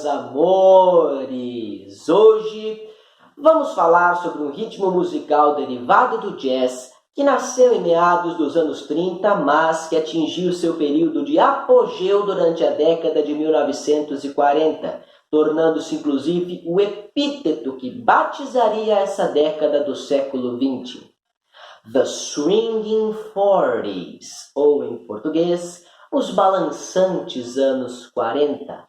amores! Hoje vamos falar sobre um ritmo musical derivado do jazz que nasceu em meados dos anos 30, mas que atingiu seu período de apogeu durante a década de 1940, tornando-se inclusive o epíteto que batizaria essa década do século XX. The Swinging Forties, ou em português, os balançantes anos 40.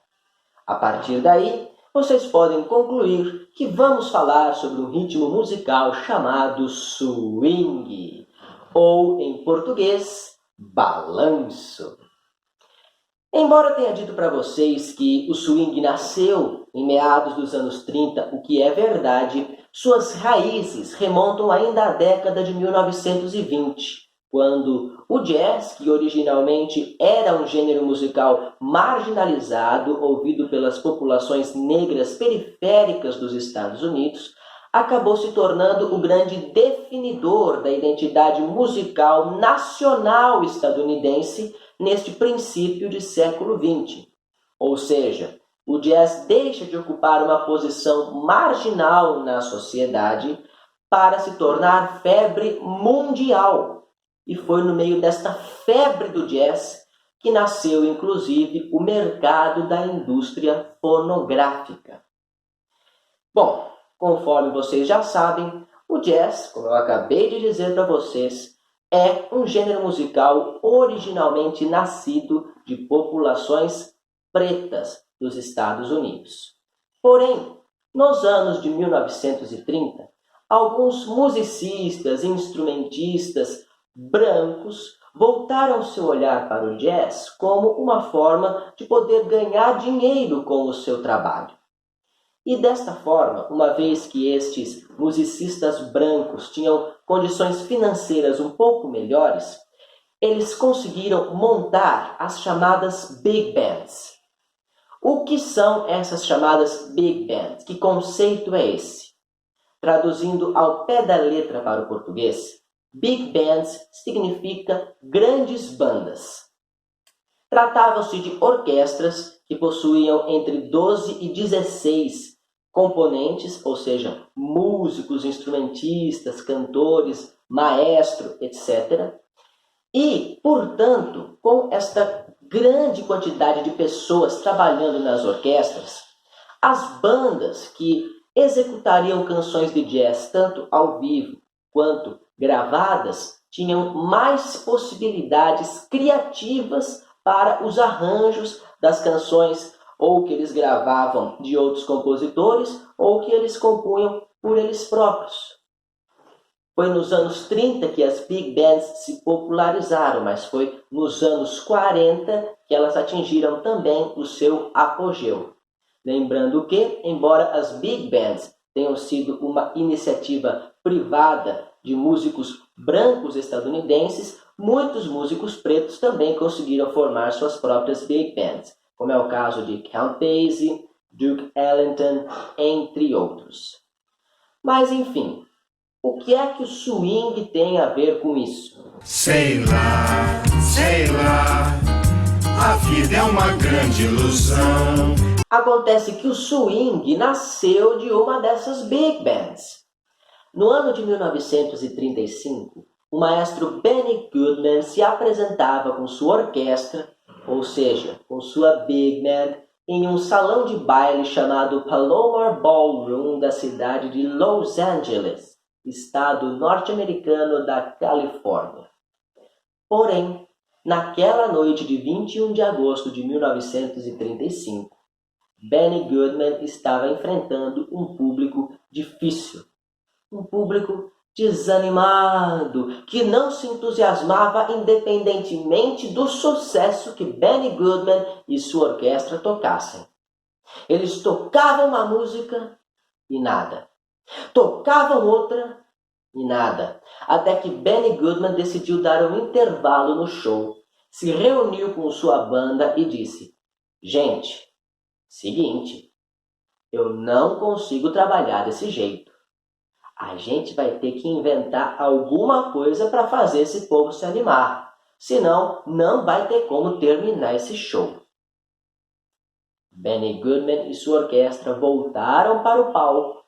A partir daí, vocês podem concluir que vamos falar sobre um ritmo musical chamado swing, ou em português, balanço. Embora eu tenha dito para vocês que o swing nasceu em meados dos anos 30, o que é verdade, suas raízes remontam ainda à década de 1920, quando o jazz, que originalmente era um gênero musical marginalizado, ouvido pelas populações negras periféricas dos Estados Unidos, acabou se tornando o grande definidor da identidade musical nacional estadunidense neste princípio de século XX. Ou seja, o jazz deixa de ocupar uma posição marginal na sociedade para se tornar febre mundial. E foi no meio desta febre do jazz que nasceu, inclusive, o mercado da indústria fonográfica. Bom, conforme vocês já sabem, o jazz, como eu acabei de dizer para vocês, é um gênero musical originalmente nascido de populações pretas dos Estados Unidos. Porém, nos anos de 1930, alguns musicistas e instrumentistas brancos voltaram seu olhar para o jazz como uma forma de poder ganhar dinheiro com o seu trabalho. E desta forma, uma vez que estes musicistas brancos tinham condições financeiras um pouco melhores, eles conseguiram montar as chamadas big bands. O que são essas chamadas big bands? Que conceito é esse? Traduzindo ao pé da letra para o português, big bands significa grandes bandas. Tratavam-se de orquestras que possuíam entre 12 e 16 componentes, ou seja, músicos, instrumentistas, cantores, maestro, etc. E, portanto, com esta grande quantidade de pessoas trabalhando nas orquestras, as bandas que executariam canções de jazz tanto ao vivo quanto gravadas tinham mais possibilidades criativas para os arranjos das canções ou que eles gravavam de outros compositores ou que eles compunham por eles próprios. Foi nos anos 30 que as big bands se popularizaram, mas foi nos anos 40 que elas atingiram também o seu apogeu. Lembrando que, embora as big bands tenham sido uma iniciativa privada de músicos brancos estadunidenses, muitos músicos pretos também conseguiram formar suas próprias big bands, como é o caso de Count Basie, Duke Ellington, entre outros. Mas enfim, o que é que o swing tem a ver com isso? Sei lá, a vida é uma grande ilusão. Acontece que o swing nasceu de uma dessas big bands. No ano de 1935, o maestro Benny Goodman se apresentava com sua orquestra, ou seja, com sua big band, em um salão de baile chamado Palomar Ballroom da cidade de Los Angeles, estado norte-americano da Califórnia. Porém, naquela noite de 21 de agosto de 1935, Benny Goodman estava enfrentando um público difícil, um público desanimado, que não se entusiasmava independentemente do sucesso que Benny Goodman e sua orquestra tocassem. Eles tocavam uma música e nada. Tocavam outra e nada. Até que Benny Goodman decidiu dar um intervalo no show, se reuniu com sua banda e disse: "Gente, seguinte, eu não consigo trabalhar desse jeito. A gente vai ter que inventar alguma coisa para fazer esse povo se animar. Senão, não vai ter como terminar esse show." Benny Goodman e sua orquestra voltaram para o palco,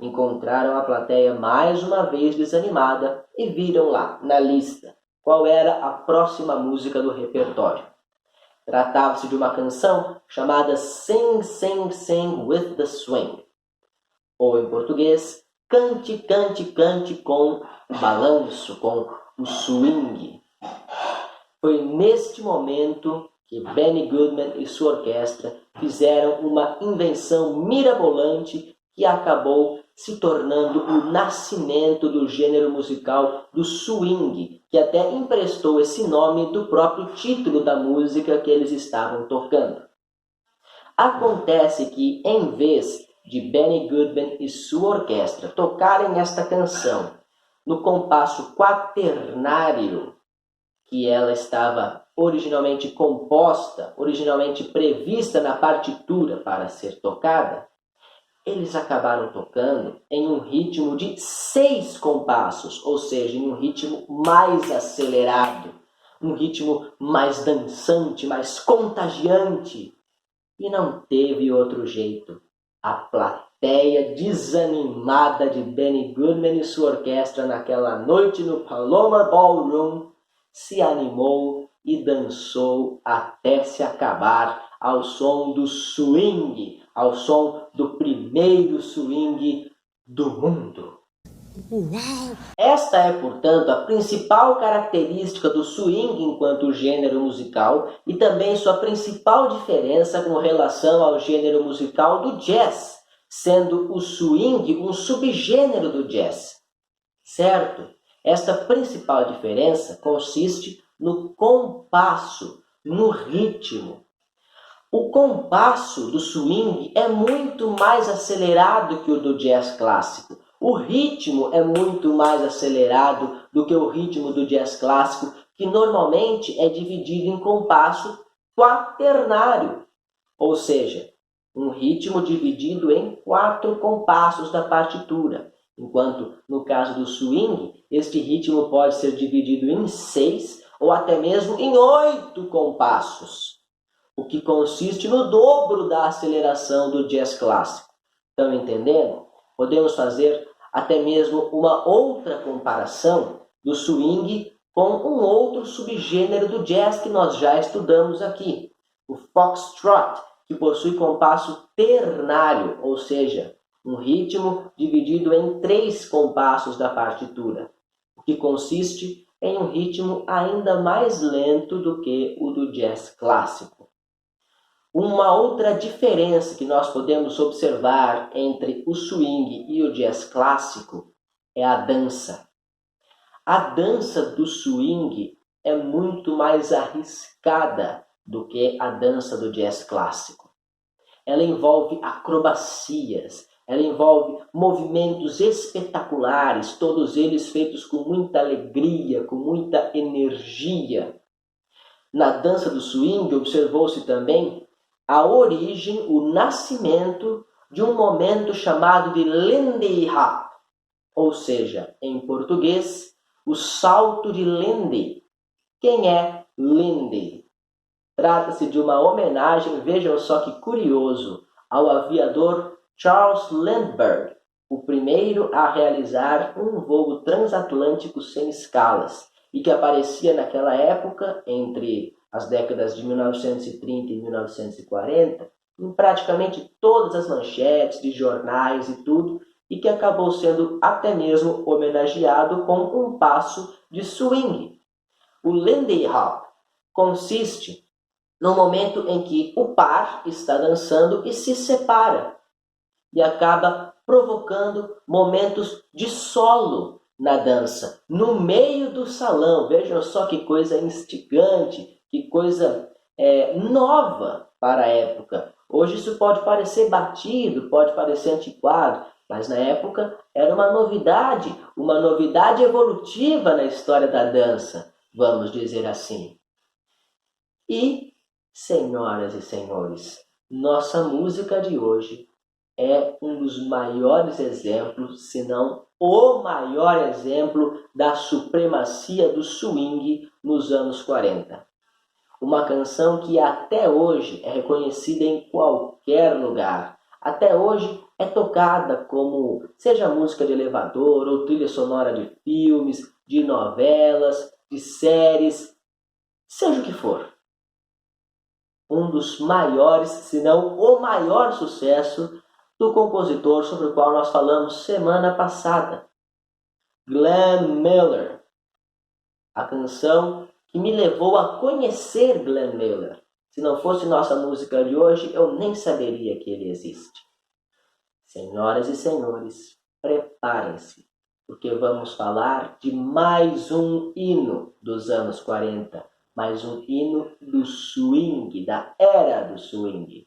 encontraram a plateia mais uma vez desanimada e viram lá, na lista, qual era a próxima música do repertório. Tratava-se de uma canção chamada Sing, Sing, Sing with the Swing, ou em português, Cante, Cante, Cante com o balanço, com o swing. Foi neste momento que Benny Goodman e sua orquestra fizeram uma invenção mirabolante que acabou se tornando o nascimento do gênero musical do swing, que até emprestou esse nome do próprio título da música que eles estavam tocando. Acontece que, em vez de Benny Goodman e sua orquestra tocarem esta canção no compasso quaternário que ela estava originalmente composta, originalmente prevista na partitura para ser tocada, eles acabaram tocando em um ritmo de 6 compassos, ou seja, em um ritmo mais acelerado, um ritmo mais dançante, mais contagiante. E não teve outro jeito. A plateia desanimada de Benny Goodman e sua orquestra naquela noite no Palomar Ballroom se animou e dançou até se acabar ao som do swing, ao som do primeiro swing do mundo. Uau! Esta é, portanto, a principal característica do swing enquanto gênero musical e também sua principal diferença com relação ao gênero musical do jazz, sendo o swing um subgênero do jazz. Certo? Esta principal diferença consiste no compasso, no ritmo. O compasso do swing é muito mais acelerado que o do jazz clássico. O ritmo é muito mais acelerado do que o ritmo do jazz clássico, que normalmente é dividido em compasso quaternário, ou seja, um ritmo dividido em 4 compassos da partitura. Enquanto, no caso do swing, este ritmo pode ser dividido em 6 ou até mesmo em 8 compassos, o que consiste no dobro da aceleração do jazz clássico. Estão entendendo? Podemos fazer até mesmo uma outra comparação do swing com um outro subgênero do jazz que nós já estudamos aqui, o foxtrot, que possui compasso ternário, ou seja, um ritmo dividido em 3 compassos da partitura, o que consiste em um ritmo ainda mais lento do que o do jazz clássico. Uma outra diferença que nós podemos observar entre o swing e o jazz clássico é a dança. A dança do swing é muito mais arriscada do que a dança do jazz clássico. Ela envolve acrobacias, ela envolve movimentos espetaculares, todos eles feitos com muita alegria, com muita energia. Na dança do swing observou-se também a origem, o nascimento de um momento chamado de Lindy Hop, ou seja, em português, o salto de Lindy. Quem é Lindy? Trata-se de uma homenagem, vejam só que curioso, ao aviador Charles Lindbergh, o primeiro a realizar um voo transatlântico sem escalas, e que aparecia naquela época, entre as décadas de 1930 e 1940, em praticamente todas as manchetes de jornais e tudo, e que acabou sendo até mesmo homenageado com um passo de swing. O Lindy Hop consiste no momento em que o par está dançando e se separa, e acaba provocando momentos de solo na dança, no meio do salão. Vejam só que coisa instigante, que coisa nova para a época. Hoje isso pode parecer batido, pode parecer antiquado, mas na época era uma novidade evolutiva na história da dança, vamos dizer assim. E, senhoras e senhores, nossa música de hoje é um dos maiores exemplos, se não o maior exemplo da supremacia do swing nos anos 40. Uma canção que até hoje é reconhecida em qualquer qualquer lugar. Até hoje é tocada como seja música de elevador ou trilha sonora de filmes, de novelas, de séries, seja o que for. Um dos maiores, se não o maior sucesso do compositor sobre o qual nós falamos semana passada, Glenn Miller. A canção que me levou a conhecer Glenn Miller. Se não fosse nossa música de hoje, eu nem saberia que ele existe. Senhoras e senhores, preparem-se, porque vamos falar de mais um hino dos anos 40, mais um hino do swing, da era do swing.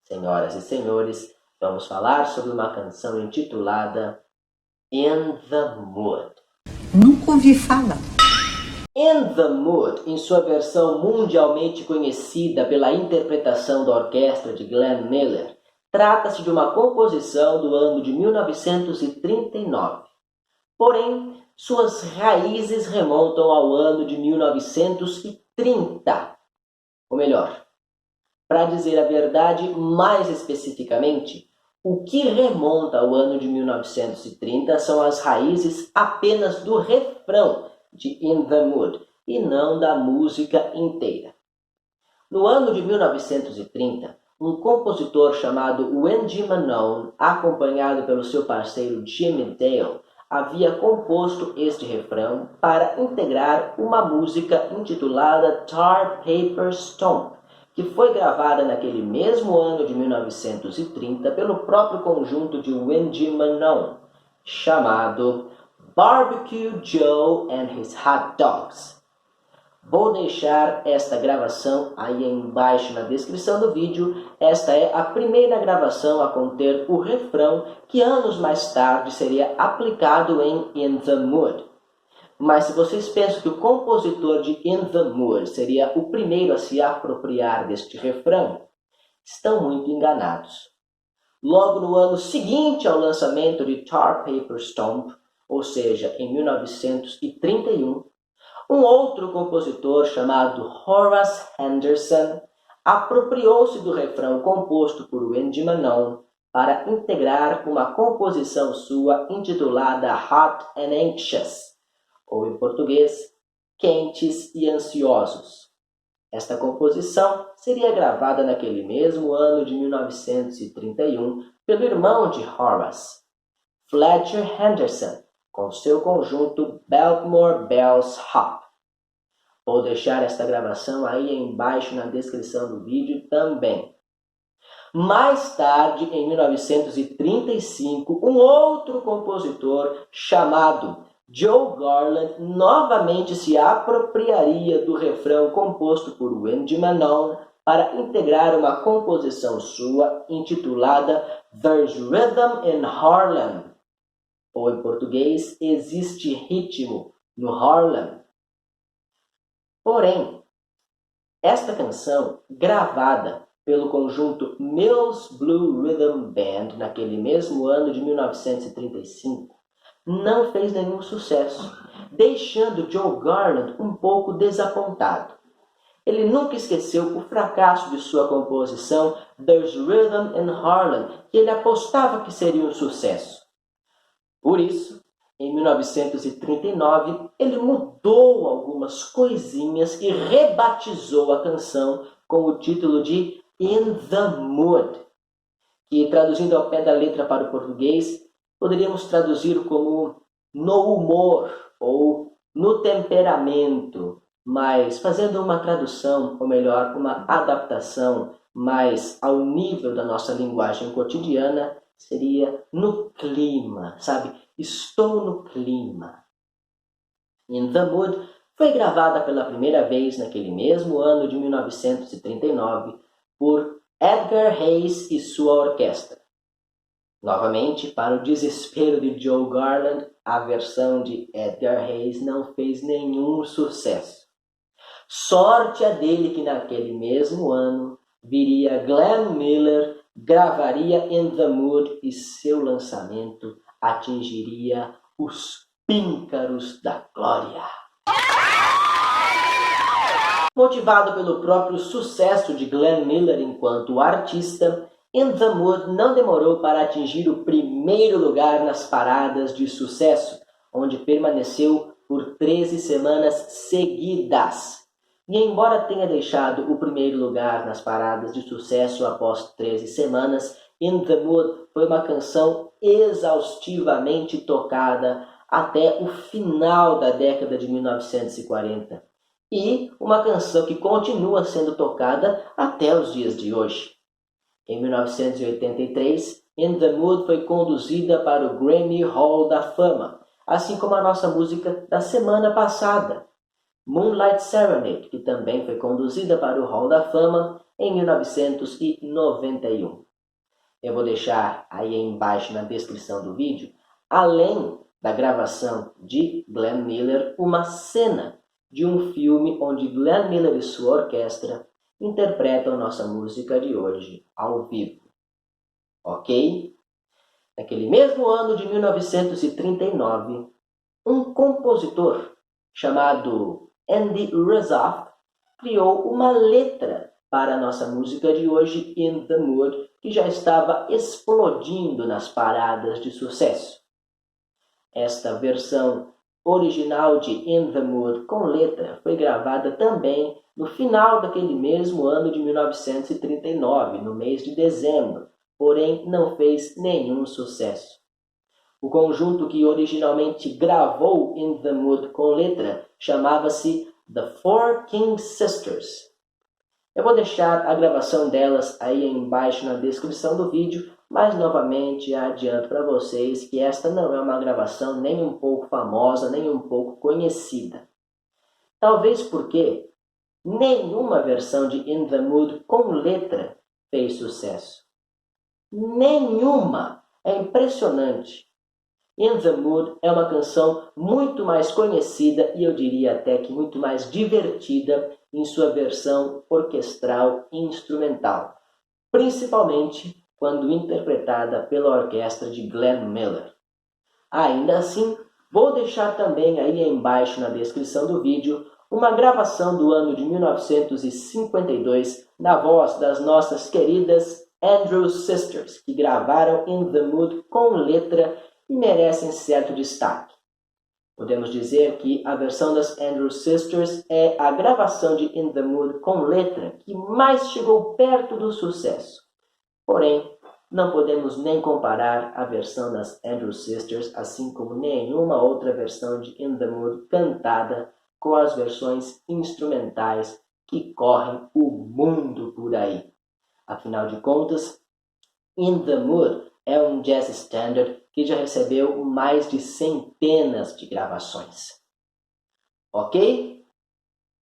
Senhoras e senhores, vamos falar sobre uma canção intitulada In the Mood. Nunca ouvi falar. In the Mood, em sua versão mundialmente conhecida pela interpretação da orquestra de Glenn Miller, trata-se de uma composição do ano de 1939. Porém, suas raízes remontam ao ano de 1930. Ou melhor, para dizer a verdade mais especificamente, o que remonta ao ano de 1930 são as raízes apenas do refrão de In the Mood e não da música inteira. No ano de 1930, um compositor chamado Wendy Manon, acompanhado pelo seu parceiro Jimmy Dale, havia composto este refrão para integrar uma música intitulada Tar Paper Stomp, que foi gravada naquele mesmo ano de 1930 pelo próprio conjunto de Wendy Manon, chamado Barbecue Joe and His Hot Dogs. Vou deixar esta gravação aí embaixo na descrição do vídeo. Esta é a primeira gravação a conter o refrão que anos mais tarde seria aplicado em In the Mood. Mas se vocês pensam que o compositor de In the Mood seria o primeiro a se apropriar deste refrão, estão muito enganados. Logo no ano seguinte ao lançamento de Tar Paper Stomp, ou seja, em 1931, um outro compositor chamado Horace Henderson apropriou-se do refrão composto por Wendy Manon para integrar uma composição sua intitulada Hot and Anxious, ou em português, Quentes e Ansiosos. Esta composição seria gravada naquele mesmo ano de 1931 pelo irmão de Horace, Fletcher Henderson, com seu conjunto Biltmore Bells Hop. Vou deixar esta gravação aí embaixo na descrição do vídeo também. Mais tarde, em 1935, um outro compositor chamado Joe Garland novamente se apropriaria do refrão composto por Wendy Manon para integrar uma composição sua intitulada There's Rhythm in Harlem, ou em português, Existe Ritmo no Harlem. Porém, esta canção, gravada pelo conjunto Mills Blue Rhythm Band naquele mesmo ano de 1935, não fez nenhum sucesso, deixando Joe Garland um pouco desapontado. Ele nunca esqueceu o fracasso de sua composição There's Rhythm in Harlem, que ele apostava que seria um sucesso. Por isso, em 1939, ele mudou algumas coisinhas e rebatizou a canção com o título de In the Mood, que, traduzindo ao pé da letra para o português, poderíamos traduzir como no humor ou no temperamento, mas fazendo uma tradução, ou melhor, uma adaptação mais ao nível da nossa linguagem cotidiana, seria no clima, sabe? Estou no clima. In the Mood foi gravada pela primeira vez naquele mesmo ano de 1939 por Edgar Hayes e sua orquestra. Novamente, para o desespero de Joe Garland, a versão de Edgar Hayes não fez nenhum sucesso. Sorte a dele que naquele mesmo ano viria Glenn Miller, gravaria In the Mood e seu lançamento atingiria os píncaros da glória. Motivado pelo próprio sucesso de Glenn Miller enquanto artista, In the Mood não demorou para atingir o primeiro lugar nas paradas de sucesso, onde permaneceu por 13 semanas seguidas. E embora tenha deixado o primeiro lugar nas paradas de sucesso após 13 semanas, In the Mood foi uma canção exaustivamente tocada até o final da década de 1940. E uma canção que continua sendo tocada até os dias de hoje. Em 1983, In the Mood foi conduzida para o Grammy Hall da Fama, assim como a nossa música da semana passada, Moonlight Serenade, que também foi conduzida para o Hall da Fama em 1991. Eu vou deixar aí embaixo na descrição do vídeo, além da gravação de Glenn Miller, uma cena de um filme onde Glenn Miller e sua orquestra interpretam nossa música de hoje ao vivo. Ok? Naquele mesmo ano de 1939, um compositor chamado Andy Razaf criou uma letra para a nossa música de hoje, In the Mood, que já estava explodindo nas paradas de sucesso. Esta versão original de In the Mood com letra foi gravada também no final daquele mesmo ano de 1939, no mês de dezembro, porém não fez nenhum sucesso. O conjunto que originalmente gravou In the Mood com letra chamava-se The Four King Sisters. Eu vou deixar a gravação delas aí embaixo na descrição do vídeo, mas novamente adianto para vocês que esta não é uma gravação nem um pouco famosa, nem um pouco conhecida. Talvez porque nenhuma versão de In the Mood com letra fez sucesso. Nenhuma! É impressionante. In the Mood é uma canção muito mais conhecida e eu diria até que muito mais divertida em sua versão orquestral e instrumental, principalmente quando interpretada pela orquestra de Glenn Miller. Ainda assim, vou deixar também aí embaixo na descrição do vídeo uma gravação do ano de 1952 na voz das nossas queridas Andrews Sisters, que gravaram In the Mood com letra e merecem certo destaque. Podemos dizer que a versão das Andrews Sisters é a gravação de In the Mood com letra que mais chegou perto do sucesso. Porém, não podemos nem comparar a versão das Andrews Sisters, assim como nenhuma outra versão de In the Mood cantada com as versões instrumentais que correm o mundo por aí. Afinal de contas, In the Mood é um jazz standard que já recebeu mais de centenas de gravações. Ok?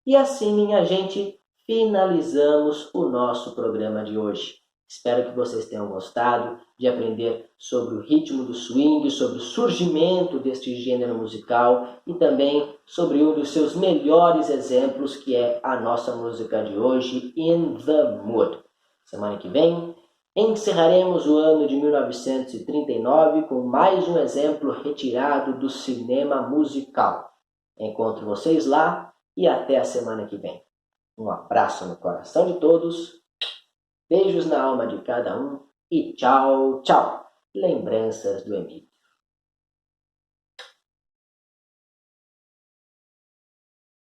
E assim, minha gente, finalizamos o nosso programa de hoje. Espero que vocês tenham gostado de aprender sobre o ritmo do swing, sobre o surgimento deste gênero musical e também sobre um dos seus melhores exemplos, que é a nossa música de hoje, In the Mood. Semana que vem, encerraremos o ano de 1939 com mais um exemplo retirado do cinema musical. Encontro vocês lá e até a semana que vem. Um abraço no coração de todos, beijos na alma de cada um e tchau, tchau. Lembranças do Emílio.